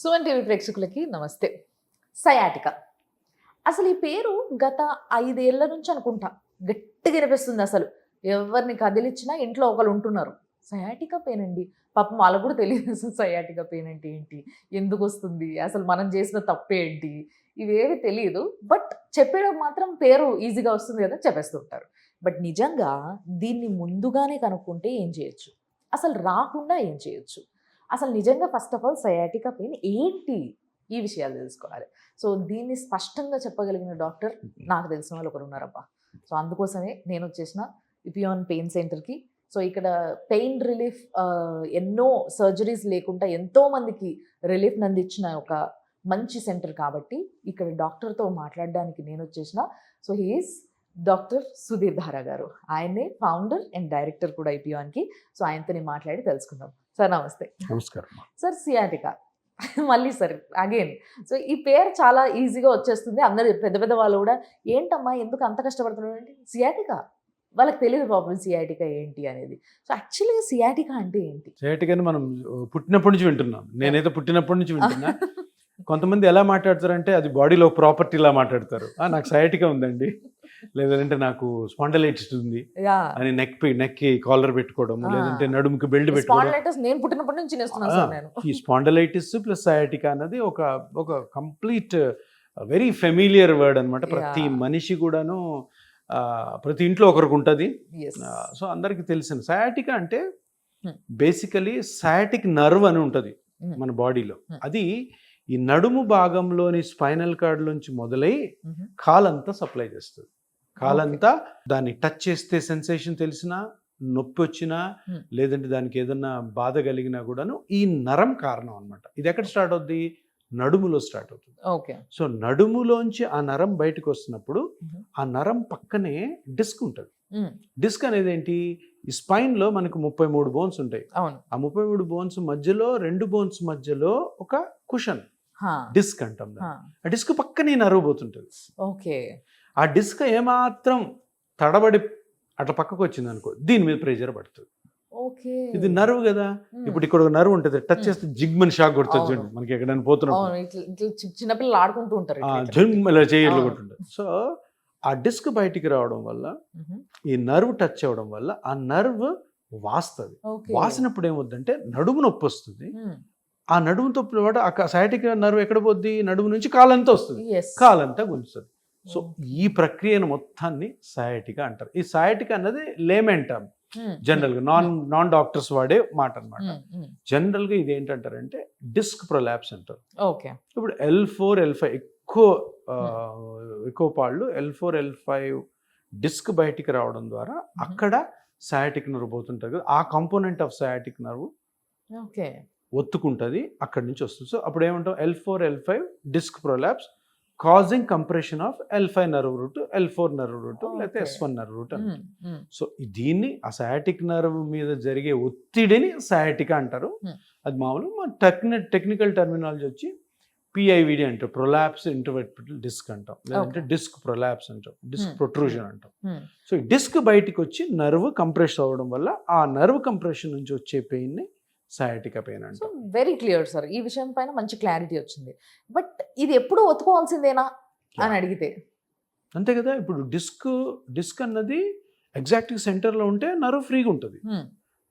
Suman TV ప్రేక్షకులకి నమస్తే. Sciatica అసలు ఈ పేరు గత 5 ఏళ్ల నుంచి అనుకుంటా గట్టిగా వినిపిస్తుంది. అసలు ఎవరిని కదిలిచ్చినా ఇంట్లో ఒకరు ఉంటున్నారు. సయాటికా పెయిన్ అండి. పాపం వాళ్ళకు కూడా తెలియదు అసలు సయాటికా పెయిన్ అంటే ఏంటి, ఎందుకు వస్తుంది, అసలు మనం చేసిన తప్పేంటి, ఇవేవి తెలియదు. బట్ చెప్పేటప్పుడు మాత్రం పేరు ఈజీగా వస్తుంది కదా చెప్పేస్తుంటారు. బట్ నిజంగా దీన్ని ముందుగానే కనుక్కుంటే ఏం చేయొచ్చు, అసలు రాకుండా ఏం చేయొచ్చు, అసలు నిజంగా first of all sciatica pain ఏంటి, ఈ విషయాలు తెలుసుకోవాలి. సో దీన్ని స్పష్టంగా చెప్పగలిగిన డాక్టర్ నాకు తెలిసిన వాళ్ళు ఒకరు ఉన్నారబ్బా. సో అందుకోసమే నేను వచ్చేసిన ఇపియాన్ పెయిన్ సెంటర్కి. సో ఇక్కడ పెయిన్ రిలీఫ్ ఎన్నో సర్జరీస్ లేకుండా ఎంతో మందికి రిలీఫ్ అందించిన ఒక మంచి సెంటర్ కాబట్టి ఇక్కడ డాక్టర్తో మాట్లాడడానికి నేను వచ్చేసిన. సో హీఈస్ డాక్టర్ సుధీర్ ధారా గారు. ఆయనే ఫౌండర్ అండ్ డైరెక్టర్ కూడా ఇపియాన్కి. సో ఆయనతో నేను మాట్లాడి తెలుసుకుందాం. సార్ నమస్తే. నమస్కారం సార్. సియాటికా మళ్ళీ సార్ అగైన్. సో ఈ పేరు చాలా ఈజీగా వచ్చేస్తుంది. అందరు పెద్ద పెద్ద వాళ్ళు కూడా ఏంటమ్మా ఎందుకు అంత కష్టపడుతున్నాడు అంటే సియాటికా, వాళ్ళకి తెలియదు పాపం సియాటికా ఏంటి అనేది. సో యాక్చువల్గా సియాటికా అంటే ఏంటి? సయాటికాని మనం పుట్టినప్పటి నుంచి వింటున్నాం. నేనైతే పుట్టినప్పటి నుంచి వింటున్నా. కొంతమంది ఎలా మాట్లాడతారంటే అది బాడీలో ప్రాపర్టీలా మాట్లాడతారు. నాకు సయాటికా ఉందండి, లేదంటే నాకు స్పాండలైటిస్ ఉంది అని నెక్కి కాలర్ పెట్టుకోవడం, లేదంటే నడుముకి బెల్ట్ పెట్టుకోవడం. నేను పుట్టినప్పటి నుంచి ఈ స్పాండలైటిస్ ప్లస్ సయాటికా అన్నది ఒక కంప్లీట్ వెరీ ఫెమిలియర్ వర్డ్ అనమాట. ప్రతి మనిషి కూడాను ప్రతి ఇంట్లో ఒకరికి ఉంటుంది. సో అందరికి తెలిసిన సయాటికా అంటే బేసికలీ సయాటిక్ నర్వ్ అని ఉంటుంది మన బాడీలో. అది ఈ నడుము భాగంలోని స్పైనల్ కార్డ్ నుంచి మొదలై కాలంతా సప్లై చేస్తుంది. కాలంతా దాన్ని టచ్ చేస్తే సెన్సేషన్ తెలిసినా, నొప్పి వచ్చినా, లేదంటే దానికి ఏదన్నా బాధ కలిగినా కూడాను ఈ నరం కారణం అనమాట. ఇది ఎక్కడ స్టార్ట్ అవుద్ది? నడుములో స్టార్ట్ అవుతుంది. ఓకే. సో నడుములోంచి ఆ నరం బయటకు వస్తున్నప్పుడు ఆ నరం పక్కనే డిస్క్ ఉంటుంది. డిస్క్ అనేది ఏంటి? ఈ స్పైన్ లో మనకు 33 బోన్స్ ఉంటాయి. ఆ 33 బోన్స్ మధ్యలో 2 బోన్స్ మధ్యలో ఒక కుషన్ డిస్క్ అంటాం. ఆ డిస్క్ పక్కనే నరువు పోతుంటుంది. ఓకే. ఆ డిస్క్ ఏమాత్రం తడబడి అట్లా పక్కకు వచ్చింది అనుకో, దీని మీద ప్రెషర్ పడుతుంది. ఇది నర్వ్ కదా. ఇప్పుడు ఇక్కడ ఒక నర్వ్ ఉంటుంది, టచ్ చేస్తే జిగ్మని షాక్ కొడుతుంది చూడండి. మనకి ఎక్కడైనా పోతున్నప్పుడు చిన్నపిల్లలు ఆడుకుంటూ ఉంటారు, జిమ్ ఇలా చేయట్లు కొట్టుంటారు. సో ఆ డిస్క్ బయటికి రావడం వల్ల, ఈ నర్వ్ టచ్ అవ్వడం వల్ల ఆ నర్వ్ వాస్తుంది. వాసినప్పుడు ఏమవుద్దంటే నడుము నొప్పి వస్తుంది. ఆ నడుము నొప్పి పాటు ఆ సయాటిక్ నర్వ్ ఎక్కడ పోద్ది? నడుము నుంచి కాలంతా వస్తుంది, కాలంతా గుంజుతుంది. సో ఈ ప్రక్రియను మొత్తాన్ని సయాటికా అంటారు. ఈ సయాటికా అన్నది లేమెన్ టర్మ్, జనరల్ గా నాన్ డాక్టర్స్ వాడే మాట అనమాట. జనరల్ గా ఇది ఏంటంటారంటే డిస్క్ ప్రొలాప్స్ అంటారు. ఇప్పుడు L4 L5 ఎక్కువ పాళ్ళు L4 L5 డిస్క్ బయటికి రావడం ద్వారా అక్కడ సయాటిక్ నర్వ్ పోతుంటుంది కదా, ఆ కాంపోనెంట్ ఆఫ్ సయాటిక్ నర్వ్ ఒత్తుకుంటుంది, అక్కడి నుంచి వస్తుంది. సో అప్పుడు ఏమంటాం? L4 L5 disc prolapse causing compression of L5 nerve root, L4 nerve root, లేకపోతే S1 నర్వ్ రూట్ అని. సో దీన్ని ఆ సయాటిక్ నర్వ్ మీద జరిగే ఒత్తిడిని సయాటికా అంటారు. అది మామూలు టెక్నికల్ టర్మినాలజీ వచ్చి PIVD అంటాం, ప్రొలాప్స్ ఇంటర్వెర్టిబ్రల్ డిస్క్ అంటాం, లేదంటే డిస్క్ ప్రొలాప్స్ అంటాం, డిస్క్ ప్రొట్రూజన్ అంటాం. సో ఈ డిస్క్ బయటికి వచ్చి నర్వ్ కంప్రెస్ అవ్వడం వల్ల ఆ నర్వ్ కంప్రెషన్ నుంచి వచ్చే పెయిన్ ని సయాటికా పెయిన్ అంటాం. వెరీ క్లియర్ సార్, ఈ విషయం పైన మంచి క్లారిటీ వచ్చింది. బట్ ఇది ఎప్పుడు ఒత్తుకోవాల్సిందేనా అని అడిగితే అంతే కదా. ఇప్పుడు డిస్క్ అన్నది ఎగ్జాక్ట్ సెంటర్లో ఉంటే నర్వ్ ఫ్రీగా ఉంటుంది.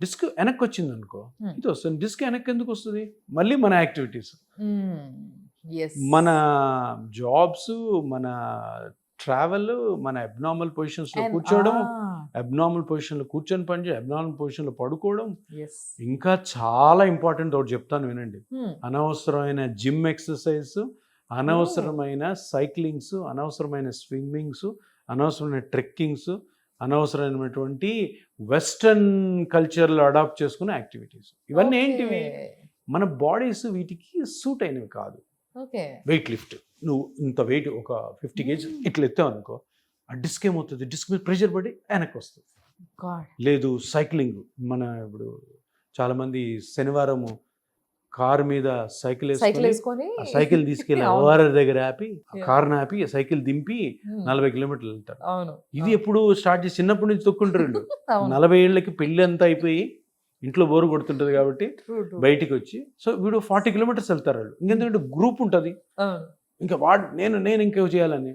డిస్క్ వెనక్కి వచ్చింది అనుకో, ఇది వస్తుంది. డిస్క్ వెనక్కి ఎందుకు వస్తుంది? మళ్ళీ మన యాక్టివిటీస్, మన జాబ్స్, మన ట్రావెల్, మన అబ్నార్మల్ పొజిషన్స్ లో కూర్చోవడం, అబ్నార్మల్ పొజిషన్ లో కూర్చొని పనిచేయడం, అబ్నార్మల్ పొజిషన్ లో పడుకోవడం, ఇంకా చాలా ఇంపార్టెంట్ ఒకటి చెప్తాను వినండి. అనవసరమైన జిమ్ ఎక్సర్సైజ్, అనవసరమైన సైక్లింగ్స్, అనవసరమైన స్విమ్మింగ్స్, అనవసరమైన ట్రెక్కింగ్స్, అనవసరమైనటువంటి వెస్టర్న్ కల్చర్లో అడాప్ట్ చేసుకునే యాక్టివిటీస్, ఇవన్నీ ఏంటివి? మన బాడీస్ వీటికి సూట్ అయినవి కాదు. వెయిట్ లిఫ్ట్, నువ్వు ఇంత వెయిట్ ఒక 50 kg ఇట్లా ఎత్తావు అనుకో, ఆ డిస్క్ ఏమవుతుంది? డిస్క్ మీద ప్రెషర్ పడి వెనక్కి వస్తుంది. లేదు సైక్లింగ్, మన ఇప్పుడు చాలా మంది శనివారము కారు మీద సైకిల్ వేసుకొని సైకిల్ తీసుకెళ్ళి అవ్వారి దగ్గర ఆపి, కారుని ఆపి సైకిల్ దింపి 40 కిలోమీటర్లు వెళ్తారు. ఇది ఎప్పుడు స్టార్ట్ చేసి చిన్నప్పటి నుంచి తొక్కుంటారు. 40 ఏళ్ళకి పెళ్లి అంతా అయిపోయి ఇంట్లో బోరు కొడుతుంటది కాబట్టి బయటికి వచ్చి, సో వీడు 40 కిలోమీటర్స్ వెళ్తారు వాళ్ళు. ఇంకెందుకంటే గ్రూప్ ఉంటుంది, ఇంకా నేను ఇంకేం చేయాలని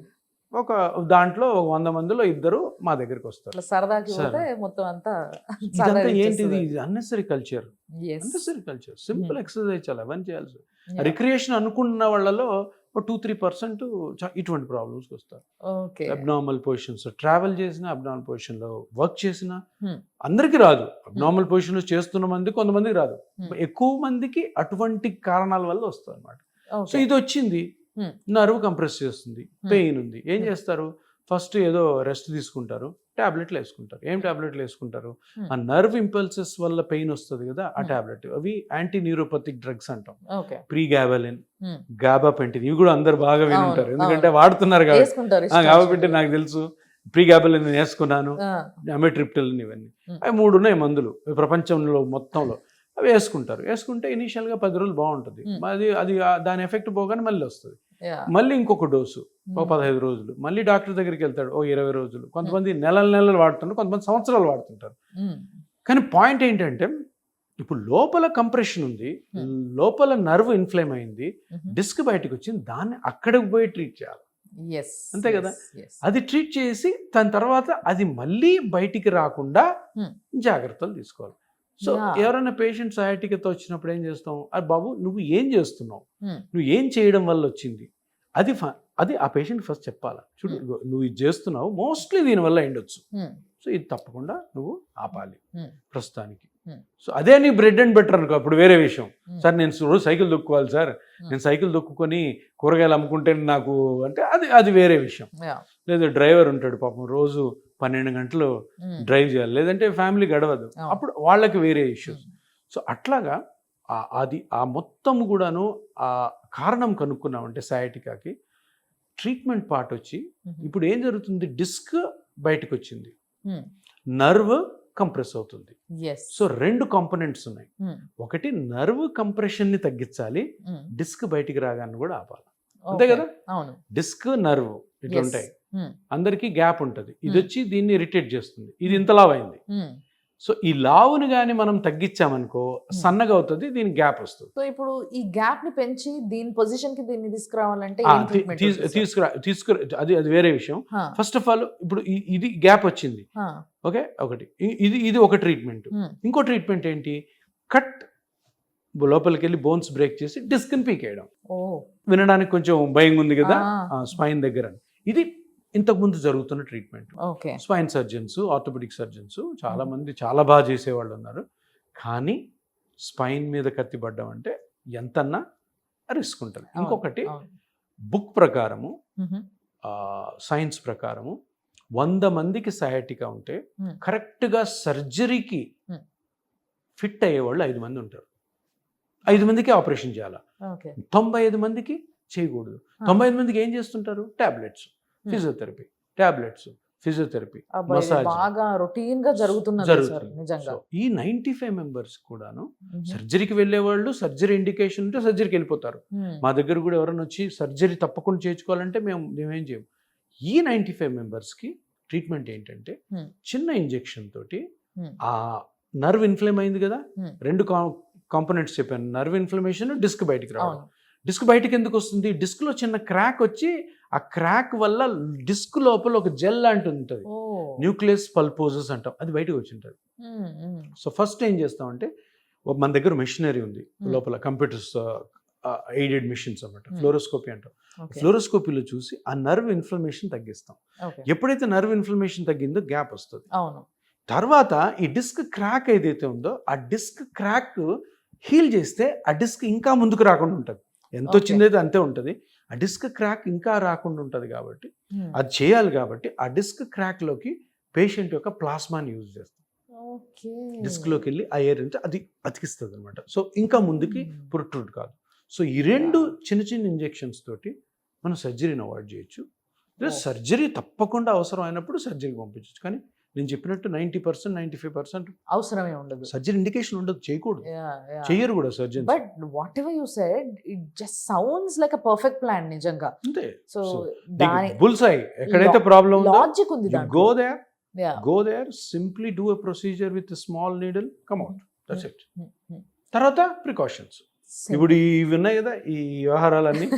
ఒక దాంట్లో ఒక 100 మందిలో 2 మా దగ్గరికి వస్తారు. సరదాకి పోతే మొత్తం అంతా ఇదంతా ఏంటిది? ఇది అన్నెసరీ కల్చర్, సింపుల్ ఎక్సర్సైజ్ చాలా అవన్నీ చేయాల్సి. రిక్రియేషన్ అనుకున్న వాళ్ళలో 2-3% ఇటువంటి ప్రాబ్లమ్స్కి వస్తారు. అబ్నార్మల్ పొజిషన్స్ ట్రావెల్ చేసిన, అబ్నార్మల్ పొజిషన్లో వర్క్ చేసిన అందరికీ రాదు. అబ్నార్మల్ పొజిషన్లో చేస్తున్న మంది కొంతమందికి రాదు, ఎక్కువ మందికి అటువంటి కారణాల వల్ల వస్తుంది అనమాట. సో ఇది వచ్చింది, నర్వ్ కంప్రెస్ చేస్తుంది, పెయిన్ ఉంది, ఏం చేస్తారు? ఫస్ట్ ఏదో రెస్ట్ తీసుకుంటారు, టాబ్లెట్లు వేసుకుంటారు. ఏం టాబ్లెట్లు వేసుకుంటారు? ఆ నర్వ్ ఇంపల్సెస్ వల్ల పెయిన్ వస్తుంది కదా, ఆ టాబ్లెట్. అవి యాంటీ న్యూరోపతిక్ డ్రగ్స్ అంటాం. ప్రీగాబాలిన్, గాబాపెంటిన్, ఇవి కూడా అందరు బాగా విని ఉంటారు, ఎందుకంటే వాడుతున్నారు కాబట్టి. గాబాపెంటిన్ నాకు తెలుసు, ప్రీగాబాలిన్ వేసుకున్నాను, అమిట్రిప్టిలిన్, ఇవన్నీ. అవి 3 ఉన్నాయి మందులు ప్రపంచంలో మొత్తంలో. అవి వేసుకుంటే ఇనీషియల్గా 10 రోజులు బాగుంటుంది, అది దాని ఎఫెక్ట్ పోగానే మళ్ళీ వస్తుంది. మళ్ళీ ఇంకొక డోసు ఒక 15 రోజులు, మళ్ళీ డాక్టర్ దగ్గరికి వెళ్తాడు ఓ 20 రోజులు. కొంతమంది నెలలు వాడుతుంటారు, కొంతమంది సంవత్సరాలు వాడుతుంటారు. కానీ పాయింట్ ఏంటంటే, ఇప్పుడు లోపల కంప్రెషన్ ఉంది, లోపల నర్వ్ ఇన్ఫ్లేమ్ అయింది, డిస్క్ బయటకు వచ్చింది, దాన్ని అక్కడికి పోయి ట్రీట్ చేయాలి. అంతే కదా? అది ట్రీట్ చేసి దాని తర్వాత అది మళ్ళీ బయటికి రాకుండా జాగ్రత్తలు తీసుకోవాలి. సో ఎవరైనా పేషెంట్ సయాటికాతో వచ్చినప్పుడు ఏం చేస్తాం? అది బాబు నువ్వు ఏం చేస్తున్నావు, నువ్వు ఏం చేయడం వల్ల వచ్చింది, అది ఆ పేషెంట్ ఫస్ట్ చెప్పాలా. చూడు నువ్వు ఇది చేస్తున్నావు, మోస్ట్లీ దీనివల్ల అయ్యుండొచ్చు, సో ఇది తప్పకుండా నువ్వు ఆపాలి ప్రస్తుతానికి. సో అదే నీ బ్రెడ్ అండ్ బెటర్ అనుకో, అప్పుడు వేరే విషయం. సార్ నేను రోజు సైకిల్ దొక్కుకోవాలి సార్, నేను సైకిల్ దొక్కుకొని కూరగాయలు అమ్ముకుంటే నాకు అంటే అది వేరే విషయం. లేదా డ్రైవర్ ఉంటాడు పాపం, రోజు 12 గంటలు డ్రైవ్ చేయాలి, లేదంటే ఫ్యామిలీ గడవదు, అప్పుడు వాళ్ళకి వేరే ఇష్యూస్. సో అట్లాగా అది ఆ మొత్తం కూడాను ఆ కారణం కనుక్కున్నామంటే సయాటికాకి ట్రీట్మెంట్ పార్ట్ వచ్చి, ఇప్పుడు ఏం జరుగుతుంది? డిస్క్ బయటకు వచ్చింది, నర్వ్ కంప్రెస్ అవుతుంది. సో 2 కాంపోనెంట్స్ ఉన్నాయి. ఒకటి నర్వ్ కంప్రెషన్ ని తగ్గించాలి, డిస్క్ బయటికి రాగాన్ని కూడా ఆపాలి. అంతే కదా? డిస్క్ నర్వ్ ఇట్లా ఉంటాయి, అందరికీ గ్యాప్ ఉంటుంది, ఇది వచ్చి దీన్ని ఇరిటేట్ చేస్తుంది, ఇది ఇంత లావు అయింది. సో ఈ లావుని కానీ మనం తగ్గించామనుకో సన్నగా అవుతుంది, దీనికి గ్యాప్ వస్తుంది. సో ఇప్పుడు ఈ గ్యాప్ ని పెంచి దీని పొజిషన్ కి దీన్ని తీసుకురావాలంటే అది వేరే విషయం. ఫస్ట్ ఆఫ్ ఆల్ ఇప్పుడు ఇది గ్యాప్ వచ్చింది, ఓకే, ఒకటి ఇది ఒక ట్రీట్మెంట్. ఇంకో ట్రీట్మెంట్ ఏంటి? కట్, లోపలికి వెళ్ళి బోన్స్ బ్రేక్ చేసి డిస్క్ ని పీకేయడం. వినడానికి కొంచెం భయం ఉంది కదా స్పైన్ దగ్గర. ఇది ఇంతకుముందు జరుగుతున్న treatment. Spine surgeons, orthopaedic surgeons చాలా మంది చాలా బాగా చేసేవాళ్ళు ఉన్నారు. కానీ స్పైన్ మీద కత్తిపడ్డం అంటే ఎంతన్నా రిస్క్ ఉంటుంది. ఇంకొకటి బుక్ ప్రకారము, సైన్స్ ప్రకారము 100 మందికి సయాటికా ఉంటే కరెక్ట్గా సర్జరీకి ఫిట్ అయ్యేవాళ్ళు 5 మంది ఉంటారు. 5 మందికి ఆపరేషన్ చేయాలి, 95 మందికి చేయకూడదు. 95 మందికి ఏం చేస్తుంటారు? టాబ్లెట్స్, ఫిజియోథెరపీ, మసాజ్, బాగా రొటీన్ గా జరుగుతున్నది. ఈ 95 మెంబర్స్ కూడాను సర్జరీకి వెళ్ళే వాళ్ళు, సర్జరీ ఇండికేషన్ ఉంటే సర్జరీకి వెళ్ళిపోతారు. మా దగ్గర కూడా ఎవరైనా వచ్చి సర్జరీ తప్పకుండా చేయించుకోవాలంటే మేమేం చేయం. ఈ 95 మెంబర్స్కి ట్రీట్మెంట్ ఏంటంటే చిన్న ఇంజెక్షన్ తోటి ఆ నర్వ్ ఇన్ఫ్లేమ్ అయింది కదా, 2 కాంపోనెంట్స్ చెప్పాను, నర్వ్ ఇన్ఫ్లమేషన్, డిస్క్ బయటికి రావడం. డిస్క్ బయటకు ఎందుకు వస్తుంది? డిస్క్లో చిన్న క్రాక్ వచ్చి ఆ క్రాక్ వల్ల డిస్క్ లోపల ఒక జెల్ లాంటి ఉంటుంది, న్యూక్లియస్ పల్పోజస్ అంటాం, అది బయటకు వచ్చి ఉంటుంది. సో ఫస్ట్ ఏం చేస్తామంటే, మన దగ్గర మెషినరీ ఉంది లోపల, కంప్యూటర్స్ ఎయిడెడ్ మిషన్స్ అన్నమాట, ఫ్లోరోస్కోపీ అంటాం. ఫ్లోరోస్కోపీలో చూసి ఆ నర్వ్ ఇన్ఫ్లమేషన్ తగ్గిస్తాం. ఎప్పుడైతే నర్వ్ ఇన్ఫ్లమేషన్ తగ్గిందో గ్యాప్ వస్తుంది. తర్వాత ఈ డిస్క్ క్రాక్ ఏదైతే ఉందో ఆ డిస్క్ క్రాక్ హీల్ చేస్తే ఆ డిస్క్ ఇంకా ముందుకు రాకుండా ఉంటుంది. ఎంత వచ్చిందైతే అంతే ఉంటుంది, ఆ డిస్క్ క్రాక్ ఇంకా రాకుండా ఉంటుంది. కాబట్టి అది చేయాలి. కాబట్టి ఆ డిస్క్ క్రాక్లోకి పేషెంట్ యొక్క ప్లాస్మాని యూజ్ చేస్తాం. డిస్క్లోకి వెళ్ళి ఆ ఎయిర్ అంటే అది అతికిస్తుంది అనమాట. సో ఇంకా ముందుకి ప్రొట్రూడ్ కాదు. సో ఈ 2 చిన్న ఇంజెక్షన్స్ తోటి మనం సర్జరీని అవాయిడ్ చేయొచ్చు. సర్జరీ తప్పకుండా అవసరం అయినప్పుడు సర్జరీకి పంపించవచ్చు. కానీ నేను చెప్పినట్టు 90%, 95% అవసరమే ఉండదు, సర్జరీ ఇండికేషన్ ఉండదు, చేయకూడదు, చెయ్యరు కూడా surgeon. But what ever you said, it just sounds like a perfect plan నిజంగా. అంతే. సో దాని బుల్స్ఐ ఎక్కడైతే ప్రాబ్లం ఉందో లాజిక్ ఉంది, go there, simply do a procedure with a small needle, come out. That's it. తర్వాత precautions. ఇప్పుడు ఇవి ఉన్నాయి కదా ఈ వ్యవహారాలన్నీ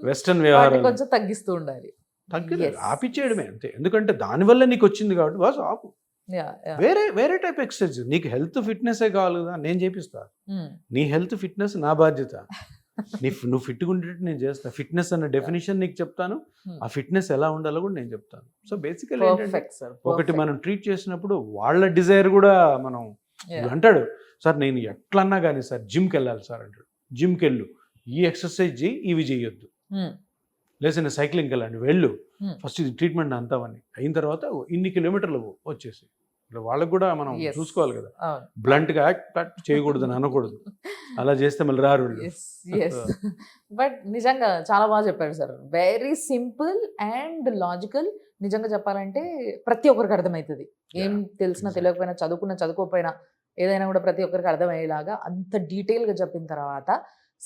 వెస్టర్న్ వ్యవహారాలు కొంచెం తగ్గిస్తూ ఉండాలి. Yes. ఆపిచ్చేయడమే అంతే. ఎందుకంటే దానివల్ల నీకు వచ్చింది కాబట్టి బాస్ ఆపు. వేరే వేరే టైప్ ఎక్సర్సైజ్. నీకు హెల్త్ ఫిట్నెస్ కావాలి కదా, నేను చేపిస్తా. నీ హెల్త్ ఫిట్నెస్ నా బాధ్యత. నువ్వు ఫిట్గా ఉండేటట్టు నేను చేస్తా. ఫిట్నెస్ అన్న డెఫినేషన్ నీకు చెప్తాను, ఆ ఫిట్నెస్ ఎలా ఉండాలో కూడా నేను చెప్తాను. సో బేసికల్ ఏంటంటే ఒకటి మనం ట్రీట్ చేసినప్పుడు వాళ్ళ డిజైర్ కూడా మనం అంటాడు సార్ నేను ఎట్లన్నా కానీ సార్ జిమ్కి వెళ్ళాలి సార్ అంటాడు. జిమ్కి వెళ్ళు, ఈ ఎక్సర్సైజ్ చేయి, ఇవి చేయొద్దు. లేదంటే సైక్లింగ్కి వెళ్ళండి, వెళ్ళు ఫస్ట్ ఇది ట్రీట్మెంట్ అంతావని అయిన తర్వాత ఇన్ని కిలోమీటర్లు వచ్చేసి వాళ్ళకు కూడా మనం చూసుకోవాలి కదా. బ్లంట్గా యాక్ట్ చేయకూడదు అని అనకూడదు. అలా చేస్తే మళ్ళీ రారు. బట్ నిజంగా చాలా బాగా చెప్పారు sir. Very simple and logical. నిజంగా చెప్పాలంటే ప్రతి ఒక్కరికి అర్థమవుతుంది. ఏం తెలిసినా తెలియకపోయినా, చదువుకోకపోయినా ఏదైనా కూడా ప్రతి ఒక్కరికి అర్థమయ్యేలాగా అంత డీటెయిల్గా చెప్పిన తర్వాత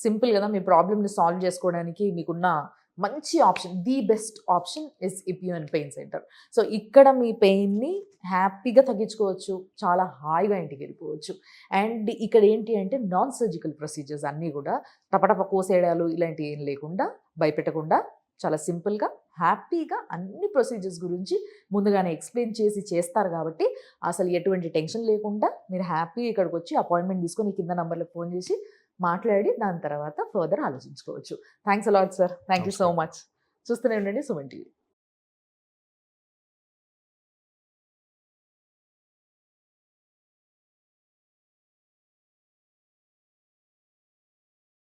సింపుల్ కదా మీ ప్రాబ్లమ్ని సాల్వ్ చేసుకోవడానికి మీకున్న మంచి option, the best option is Epione pain center. So ఇక్కడ మీ పెయిన్ని హ్యాపీగా తగ్గించుకోవచ్చు, చాలా హాయిగా ఇంటికి వెళ్ళిపోవచ్చు. అండ్ ఇక్కడ ఏంటి అంటే నాన్ సర్జికల్ ప్రొసీజర్స్ అన్నీ కూడా టపటప కోసేయడాలు ఇలాంటివి ఏం లేకుండా, భయపెట్టకుండా చాలా సింపుల్గా హ్యాపీగా అన్ని ప్రొసీజర్స్ గురించి ముందుగానే ఎక్స్ప్లెయిన్ చేసి చేస్తారు. కాబట్టి అసలు ఎటువంటి టెన్షన్ లేకుండా మీరు హ్యాపీగా ఇక్కడికి వచ్చి అపాయింట్మెంట్ తీసుకొని కింద నంబర్లకు ఫోన్ చేసి మాట్లాడి దాని తర్వాత ఫర్దర్ ఆలోచించుకోవచ్చు. Thanks a lot sir. Thank you so much. చూస్తూనే ఉండండి సుమన్ టీవీ.